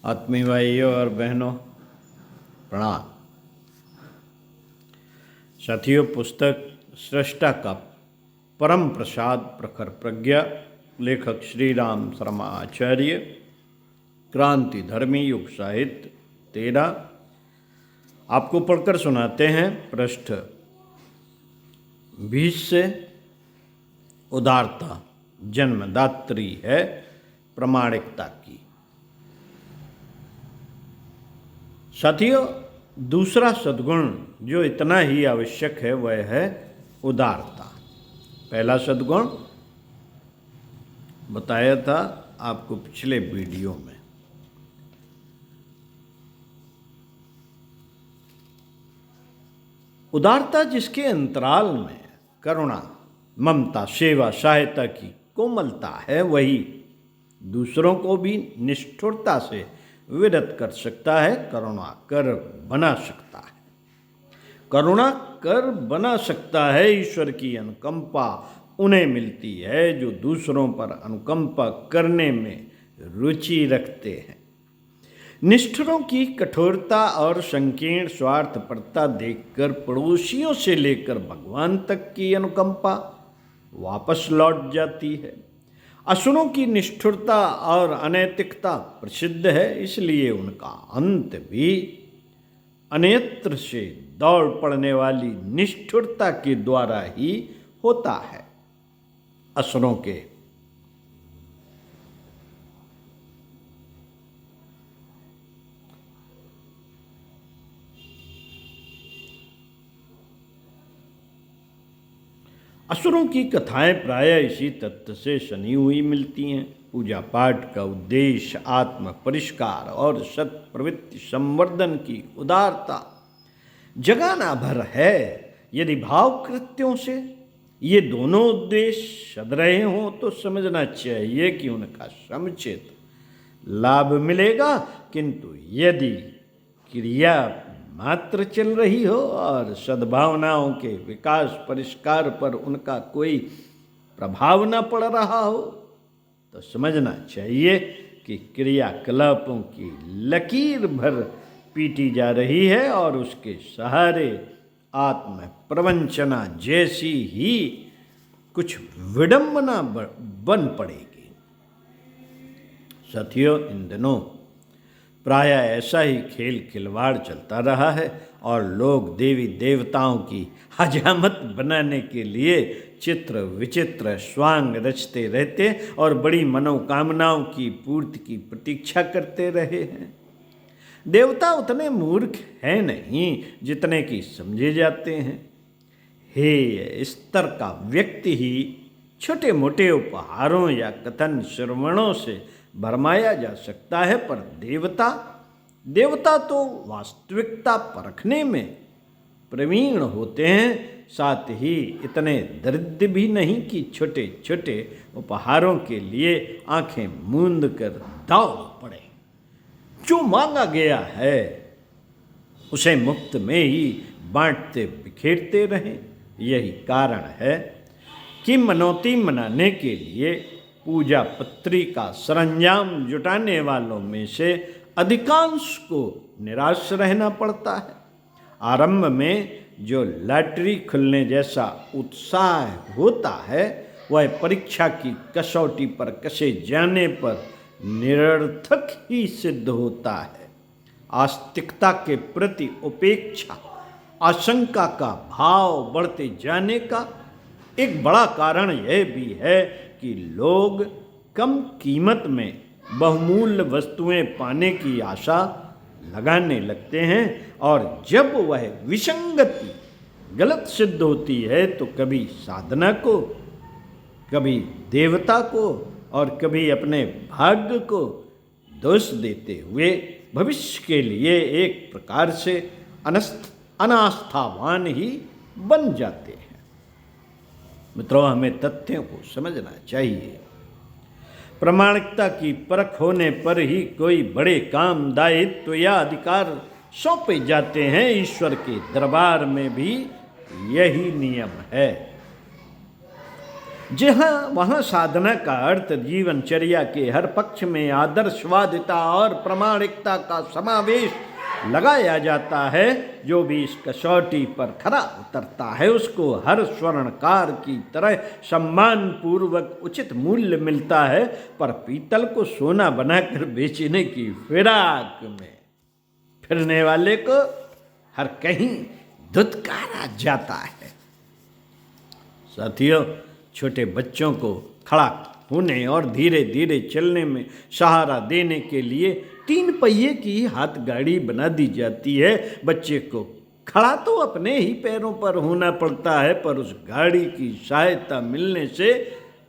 आत्मीय भाइयों और बहनों, प्रणाम। साथियों, पुस्तक सृष्टा का परम प्रसाद प्रखर प्रज्ञा, लेखक श्री राम शर्मा आचार्य, क्रांति धर्मी युग साहित्य 13, आपको पढ़कर सुनाते हैं। पृष्ठ 20 से। उदारता जन्मदात्री है प्रामाणिकता की। साथियों, दूसरा सद्गुण जो इतना ही आवश्यक है वह है उदारता। पहला सद्गुण बताया था आपको पिछले वीडियो में। उदारता जिसके अंतराल में करुणा, ममता, सेवा, सहायता की कोमलता है, वही दूसरों को भी निष्ठुरता से विरत कर सकता है, करुणा कर बना सकता है। करुणा कर बना सकता है। ईश्वर की अनुकंपा उन्हें मिलती है जो दूसरों पर अनुकंपा करने में रुचि रखते हैं। निष्ठुरों की कठोरता और संकीर्ण स्वार्थपरता देखकर पड़ोसियों से लेकर भगवान तक की अनुकंपा वापस लौट जाती है। असुरों की निष्ठुरता और अनैतिकता प्रसिद्ध है, इसलिए उनका अंत भी अन्यत्र से दौड़ पड़ने वाली निष्ठुरता के द्वारा ही होता है। असुरों के असुरों की कथाएं प्रायः इसी तथ्य से सनी हुई मिलती हैं। पूजा पाठ का उद्देश्य आत्म परिष्कार और सत प्रवृत्ति संवर्धन की उदारता जगाना भर है। यदि भाव कृत्यों से ये दोनों उद्देश्य सद रहे हों तो समझना चाहिए कि उनका समुचित लाभ मिलेगा, किंतु यदि क्रिया मात्र चल रही हो और सद्भावनाओं के विकास परिष्कार पर उनका कोई प्रभाव न पड़ रहा हो तो समझना चाहिए कि क्रियाकलापों की लकीर भर पीटी जा रही है और उसके सहारे आत्म प्रवंचना जैसी ही कुछ विडंबना बन पड़ेगी। साथियों, इन दिनों प्रायः ऐसा ही खेल खिलवाड़ चलता रहा है और लोग देवी देवताओं की हजामत बनाने के लिए चित्र विचित्र स्वांग रचते रहते और बड़ी मनोकामनाओं की पूर्ति की प्रतीक्षा करते रहे हैं। देवता उतने मूर्ख हैं नहीं जितने कि समझे जाते हैं। हे स्तर का व्यक्ति ही छोटे मोटे उपहारों या कथन श्रवणों से भरमाया जा सकता है, पर देवता तो वास्तविकता परखने में प्रवीण होते हैं, साथ ही इतने दरिद्र भी नहीं कि छोटे छोटे उपहारों के लिए आंखें मूंद कर दौड़ पड़े। जो मांगा गया है उसे मुफ्त में ही बांटते बिखेरते रहें। यही कारण है कि मनौती मनाने के लिए पूजा पत्री का सरंजाम जुटाने वालों में से अधिकांश को निराश रहना पड़ता है। आरंभ में जो लॉटरी खुलने जैसा उत्साह होता है वह परीक्षा की कसौटी पर कसे जाने पर निरर्थक ही सिद्ध होता है। आस्तिकता के प्रति उपेक्षा, आशंका का भाव बढ़ते जाने का एक बड़ा कारण यह भी है कि लोग कम कीमत में बहुमूल्य वस्तुएं पाने की आशा लगाने लगते हैं और जब वह विसंगति गलत सिद्ध होती है तो कभी साधना को, कभी देवता को और कभी अपने भाग्य को दोष देते हुए भविष्य के लिए एक प्रकार से अनास्थावान ही बन जाते हैं। मित्रों, हमें तथ्यों को समझना चाहिए। प्रामाणिकता की परख होने पर ही कोई बड़े काम, दायित्व या अधिकार सौंपे जाते हैं। ईश्वर के दरबार में भी यही नियम है। जहाँ वहाँ साधना का अर्थ जीवनचर्या के हर पक्ष में आदर्शवादिता और प्रामाणिकता का समावेश लगाया जाता है। जो भी इस कसौटी पर खरा उतरता है उसको हर स्वर्णकार की तरह सम्मान पूर्वक उचित मूल्य मिलता है, पर पीतल को सोना बनाकर बेचने की फिराक में फिरने वाले को हर कहीं धुतकारा जाता है। साथियों, छोटे बच्चों को खड़ा होने और धीरे धीरे चलने में सहारा देने के लिए 3 पहिए की हाथ गाड़ी बना दी जाती है। बच्चे को खड़ा तो अपने ही पैरों पर होना पड़ता है, पर उस गाड़ी की सहायता मिलने से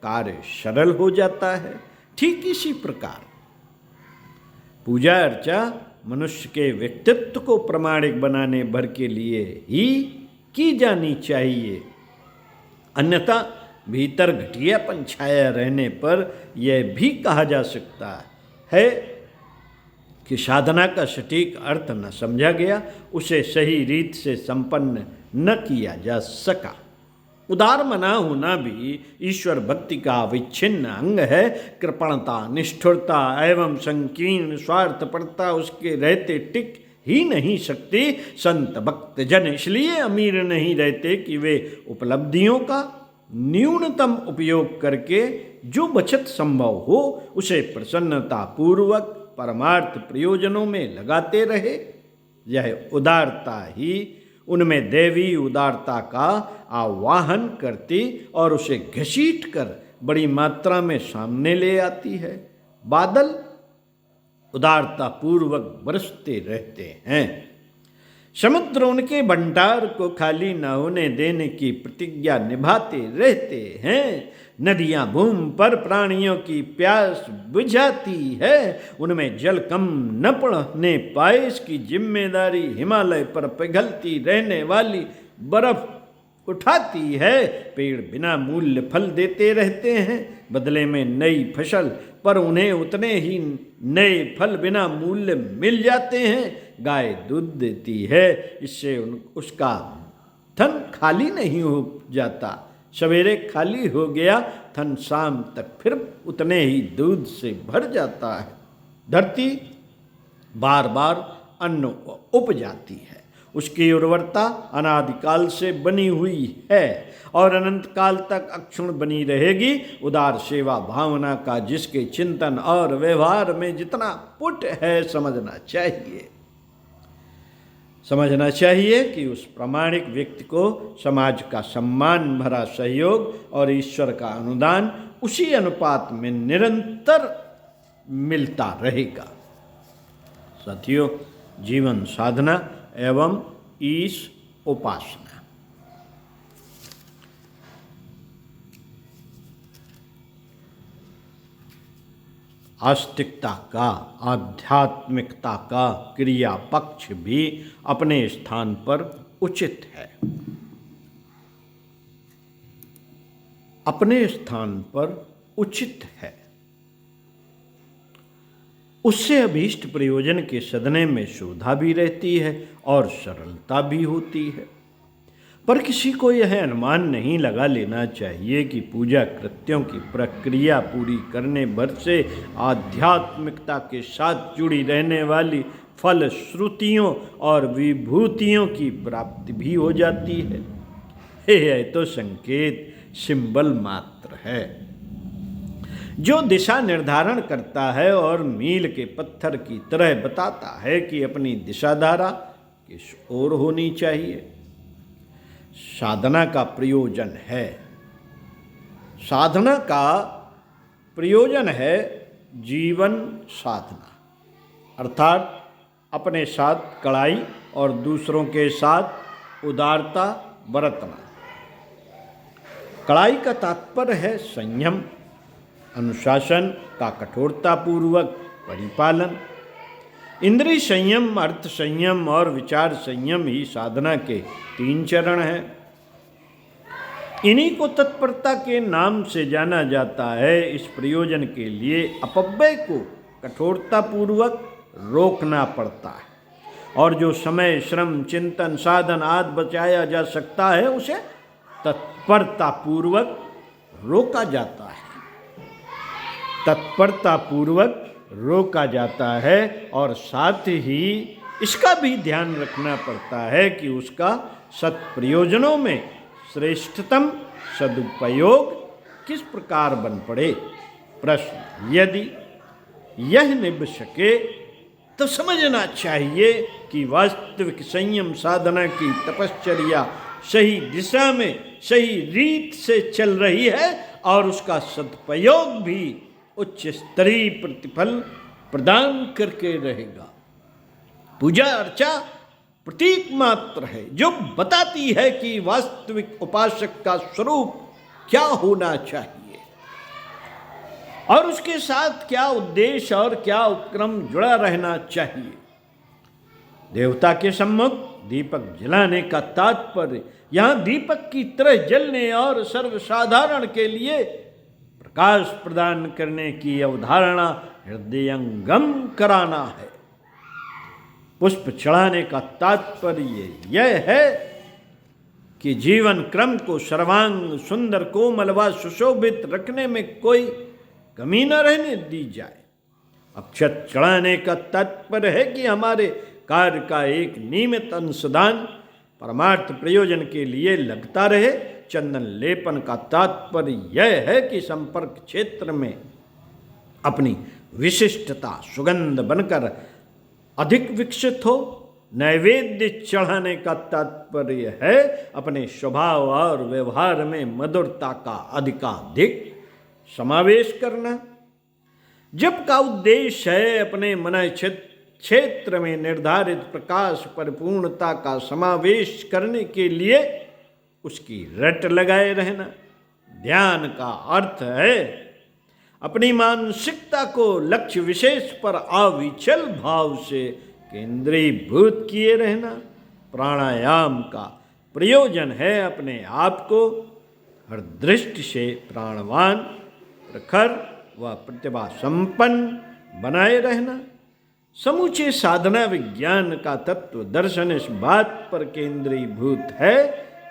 कार्य सरल हो जाता है। ठीक इसी प्रकार पूजा अर्चा मनुष्य के व्यक्तित्व को प्रामाणिक बनाने भर के लिए ही की जानी चाहिए, अन्यथा भीतर घटियापन छाया रहने पर यह भी कहा जा सकता है कि साधना का सटीक अर्थ न समझा गया, उसे सही रीत से संपन्न न किया जा सका। उदार मना होना भी ईश्वर भक्ति का अविच्छिन्न अंग है। कृपणता, निष्ठुरता एवं संकीर्ण स्वार्थपरता उसके रहते टिक ही नहीं सकती। संत भक्त जन इसलिए अमीर नहीं रहते कि वे उपलब्धियों का न्यूनतम उपयोग करके जो बचत संभव हो उसे प्रसन्नता पूर्वक परमार्थ प्रयोजनों में लगाते रहे। यह उदारता ही उनमें दैवी उदारता का आवाहन करती और उसे घसीट कर बड़ी मात्रा में सामने ले आती है। बादल उदारता पूर्वक बरसते रहते हैं। समुद्र उनके भंडार को खाली न होने देने की प्रतिज्ञा निभाते रहते हैं। नदियां भूमि पर प्राणियों की प्यास बुझाती है। उनमें जल कम न पड़ने पाए इसकी जिम्मेदारी हिमालय पर पिघलती रहने वाली बर्फ उठाती है। पेड़ बिना मूल्य फल देते रहते हैं, बदले में नई फसल, पर उन्हें उतने ही नए फल बिना मूल्य मिल जाते हैं। गाय दूध देती है, इससे उसका थन खाली नहीं हो जाता। सवेरे खाली हो गया, थन शाम तक फिर उतने ही दूध से भर जाता है। धरती बार बार अन्न उपजाती है, उसकी उर्वरता अनादिकाल से बनी हुई है और अनंत काल तक अक्षुण्ण बनी रहेगी। उदार सेवा भावना का जिसके चिंतन और व्यवहार में जितना पुट है, समझना चाहिए कि उस प्रामाणिक व्यक्ति को समाज का सम्मान भरा सहयोग और ईश्वर का अनुदान उसी अनुपात में निरंतर मिलता रहेगा। साथियों, जीवन साधना एवं ईश उपासना। आस्तिकता का, आध्यात्मिकता का क्रिया पक्ष भी अपने स्थान पर उचित है। अपने स्थान पर उचित है। उससे अभीष्ट प्रयोजन के सदने में शोभा भी रहती है और सरलता भी होती है। पर किसी को यह अनुमान नहीं लगा लेना चाहिए कि पूजा कृत्यों की प्रक्रिया पूरी करने भर से आध्यात्मिकता के साथ जुड़ी रहने वाली फल श्रुतियों और विभूतियों की प्राप्ति भी हो जाती है। यह तो संकेत, सिंबल मात्र है जो दिशा निर्धारण करता है और मील के पत्थर की तरह बताता है कि अपनी दिशाधारा किस ओर होनी चाहिए। साधना का प्रयोजन है, साधना का प्रयोजन है जीवन साधना, अर्थात अपने साथ कड़ाई और दूसरों के साथ उदारता बरतना। कड़ाई का तात्पर्य है संयम, अनुशासन का कठोरतापूर्वक परिपालन। इंद्रिय संयम, अर्थ संयम और विचार संयम ही साधना के 3 चरण हैं। इन्हीं को तत्परता के नाम से जाना जाता है। इस प्रयोजन के लिए अपव्यय को कठोरतापूर्वक रोकना पड़ता है और जो समय, श्रम, चिंतन, साधन आदि बचाया जा सकता है उसे तत्परतापूर्वक रोका जाता है, तत्परता पूर्वक रोका जाता है। और साथ ही इसका भी ध्यान रखना पड़ता है कि उसका सत्प्रयोजनों में श्रेष्ठतम सदुपयोग किस प्रकार बन पड़े। प्रश्न, यदि यह निभ सके तो समझना चाहिए कि वास्तविक संयम साधना की तपश्चर्या सही दिशा में सही रीत से चल रही है और उसका सदुपयोग भी उच्च स्तरीय प्रतिफल प्रदान करके रहेगा। पूजा अर्चा प्रतीक मात्र है जो बताती है कि वास्तविक उपासक का स्वरूप क्या होना चाहिए और उसके साथ क्या उद्देश्य और क्या उपक्रम जुड़ा रहना चाहिए। देवता के सम्मुख दीपक जलाने का तात्पर्य यहाँ दीपक की तरह जलने और सर्वसाधारण के लिए प्रकाश प्रदान करने की अवधारणा हृदयंगम कराना है। पुष्प चढ़ाने का तात्पर्य यह है कि जीवन क्रम को सर्वांग सुंदर कोमल व सुशोभित रखने में कोई कमी न रहने दी जाए। अक्षत चढ़ाने का तात्पर्य है कि हमारे कार्य का एक नियमित अंशदान परमार्थ प्रयोजन के लिए लगता रहे। चंदन लेपन का तात्पर्य यह है कि संपर्क क्षेत्र में अपनी विशिष्टता सुगंध बनकर अधिक विकसित हो। नैवेद्य चढ़ाने का तात्पर्य है अपने स्वभाव और व्यवहार में मधुरता का अधिकाधिक समावेश करना। जप का उद्देश्य है अपने मन क्षेत्र में निर्धारित प्रकाश परिपूर्णता का समावेश करने के लिए उसकी रट लगाए रहना। ध्यान का अर्थ है अपनी मानसिकता को लक्ष्य विशेष पर अविचल भाव से केंद्रीभूत किए रहना। प्राणायाम का प्रयोजन है अपने आप को हर दृष्टि से प्राणवान, प्रखर व प्रतिभा संपन्न बनाए रहना। समूचे साधना विज्ञान का तत्व दर्शन इस बात पर केंद्रीभूत है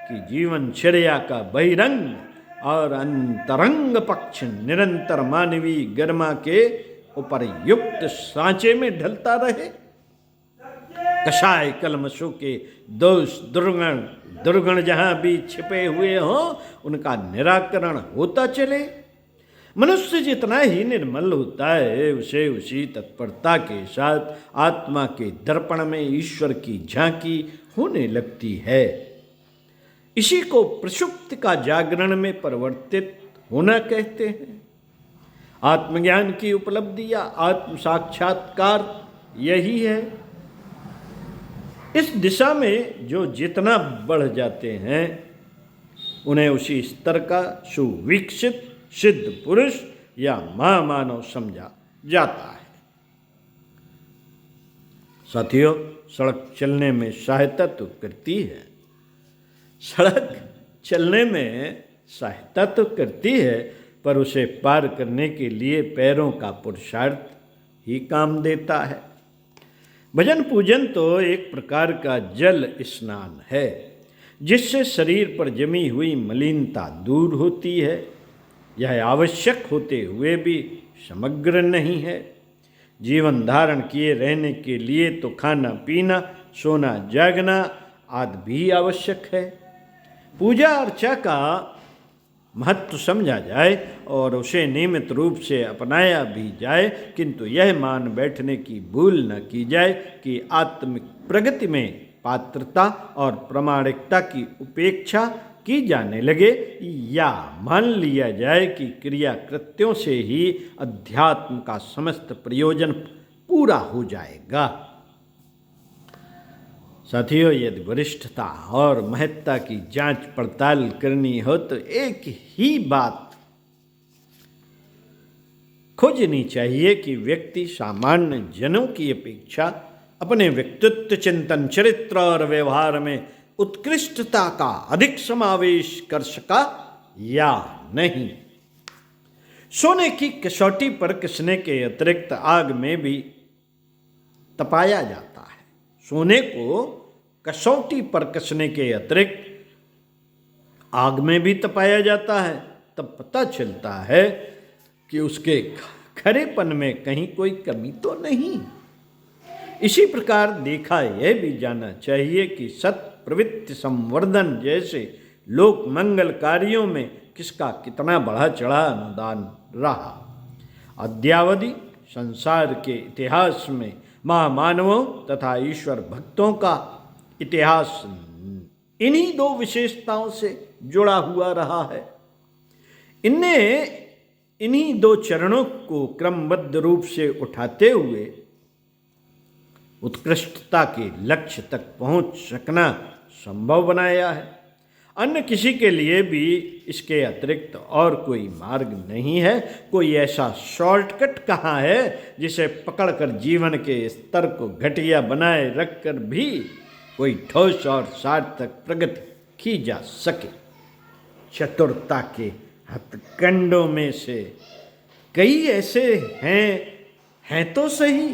कि जीवनचर्या का बहिरंग और अंतरंग पक्ष निरंतर मानवीय गरिमा के उपरयुक्त सांचे में ढलता रहे। कषाय कलमशों के दोष दुर्गुण जहाँ भी छिपे हुए हों उनका निराकरण होता चले। मनुष्य जितना ही निर्मल होता है उसे उसी तत्परता के साथ आत्मा के दर्पण में ईश्वर की झांकी होने लगती है। इसी को प्रसुप्ति का जागरण में परिवर्तित होना कहते हैं। आत्मज्ञान की उपलब्धि या आत्म साक्षात्कार यही है। इस दिशा में जो जितना बढ़ जाते हैं उन्हें उसी स्तर का सुविकसित सिद्ध पुरुष या महामानव समझा जाता है। साथियों, सड़क चलने में सहायता तो करती है, सड़क चलने में सहायता तो करती है, पर उसे पार करने के लिए पैरों का पुरुषार्थ ही काम देता है। भजन पूजन तो एक प्रकार का जल स्नान है जिससे शरीर पर जमी हुई मलिनता दूर होती है। यह आवश्यक होते हुए भी समग्र नहीं है। जीवन धारण किए रहने के लिए तो खाना पीना, सोना जागना आदि भी आवश्यक है। पूजा अर्चा का महत्व समझा जाए और उसे नियमित रूप से अपनाया भी जाए, किंतु यह मान बैठने की भूल न की जाए कि आत्मिक प्रगति में पात्रता और प्रामाणिकता की उपेक्षा की जाने लगे, या मान लिया जाए कि क्रिया कृत्यों से ही अध्यात्म का समस्त प्रयोजन पूरा हो जाएगा। साथियों, यदि वरिष्ठता और महत्ता की जांच पड़ताल करनी हो तो एक ही बात खोजनी चाहिए कि व्यक्ति सामान्य जनों की अपेक्षा अपने व्यक्तित्व, चिंतन, चरित्र और व्यवहार में उत्कृष्टता का अधिक समावेश कर सका या नहीं। सोने की कसौटी पर कसने के अतिरिक्त आग में भी तपाया जाता है। सोने को कसौटी पर कसने के अतिरिक्त आग में भी तपाया जाता है। तब पता चलता है कि उसके खरेपन में कहीं कोई कमी तो नहीं। इसी प्रकार देखा यह भी जाना चाहिए कि सत प्रवृत्ति संवर्धन जैसे लोक मंगल कार्यों में किसका कितना बढ़ा चढ़ा अनुदान रहा। अद्यावधि संसार के इतिहास में महामानवों तथा ईश्वर भक्तों का इतिहास इन्हीं दो विशेषताओं से जुड़ा हुआ रहा है। इन्हीं दो चरणों को क्रमबद्ध रूप से उठाते हुए उत्कृष्टता के लक्ष्य तक पहुंच सकना संभव बनाया है। अन्य किसी के लिए भी इसके अतिरिक्त और कोई मार्ग नहीं है। कोई ऐसा शॉर्टकट कहाँ है जिसे पकड़कर जीवन के स्तर को घटिया बनाए रखकर भी कोई ठोस और सार्थक प्रगति की जा सके। चतुरता के हथकंडों में से कई ऐसे हैं तो सही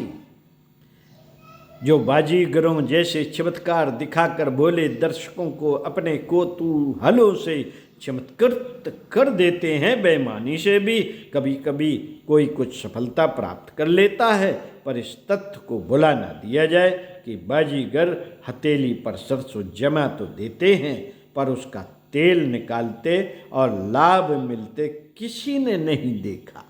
जो बाजीगरों जैसे चमत्कार दिखाकर बोले दर्शकों को अपने कौतूहलों से चमत्कृत कर देते हैं। बेईमानी से भी कभी कभी कोई कुछ सफलता प्राप्त कर लेता है, पर इस तथ्य को भुला ना दिया जाए कि बाजीगर हथेली पर सरसों जमा तो देते हैं, पर उसका तेल निकालते और लाभ मिलते किसी ने नहीं देखा।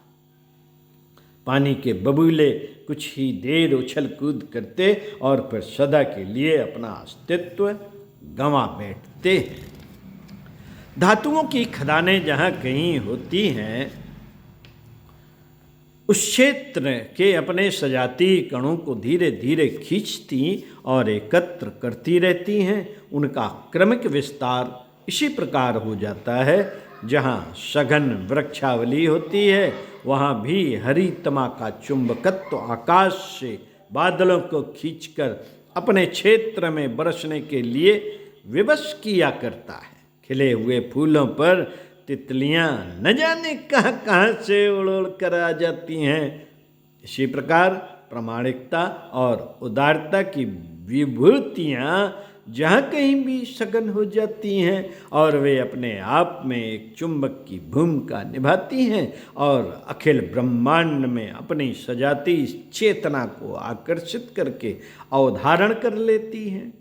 पानी के बबूले कुछ ही देर उछल कूद करते और फिर सदा के लिए अपना अस्तित्व गंवा बैठते हैं। धातुओं की खदानें जहाँ कहीं होती हैं, उस क्षेत्र के अपने सजातीय कणों को धीरे धीरे खींचती और एकत्र करती रहती हैं। उनका क्रमिक विस्तार इसी प्रकार हो जाता है। जहाँ सघन वृक्षावली होती है, वहाँ भी हरितमा का चुंबकत्व आकाश से बादलों को खींचकर अपने क्षेत्र में बरसने के लिए विवश किया करता है। खिले हुए फूलों पर तितलियां न जाने कहाँ कहाँ से उड़ उड़ कर आ जाती हैं। इसी प्रकार प्रामाणिकता और उदारता की विभूतियाँ जहाँ कहीं भी सघन हो जाती हैं और वे अपने आप में एक चुंबक की भूमिका निभाती हैं और अखिल ब्रह्मांड में अपनी सजाती चेतना को आकर्षित करके अवधारण कर लेती हैं।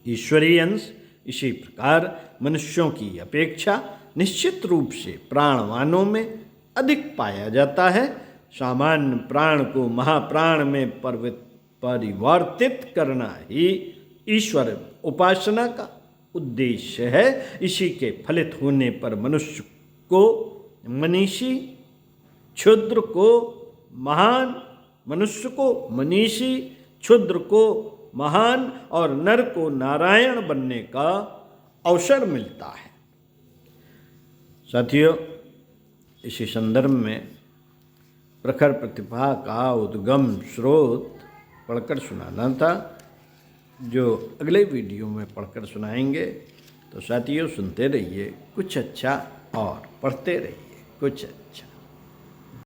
ईश्वरीय अंश इसी प्रकार मनुष्यों की अपेक्षा निश्चित रूप से प्राणवानों में अधिक पाया जाता है। सामान्य प्राण को महाप्राण में परिवर्तित करना ही ईश्वर उपासना का उद्देश्य है। इसी के फलित होने पर मनुष्य को मनीषी, क्षुद्र को महान, मनुष्य को मनीषी, क्षुद्र को महान और नर को नारायण बनने का अवसर मिलता है। साथियों, इसी संदर्भ में प्रखर प्रतिभा का उद्गम स्रोत पढ़कर सुनाना था, जो अगले वीडियो में पढ़कर सुनाएंगे। तो साथियों, सुनते रहिए कुछ अच्छा और पढ़ते रहिए कुछ अच्छा।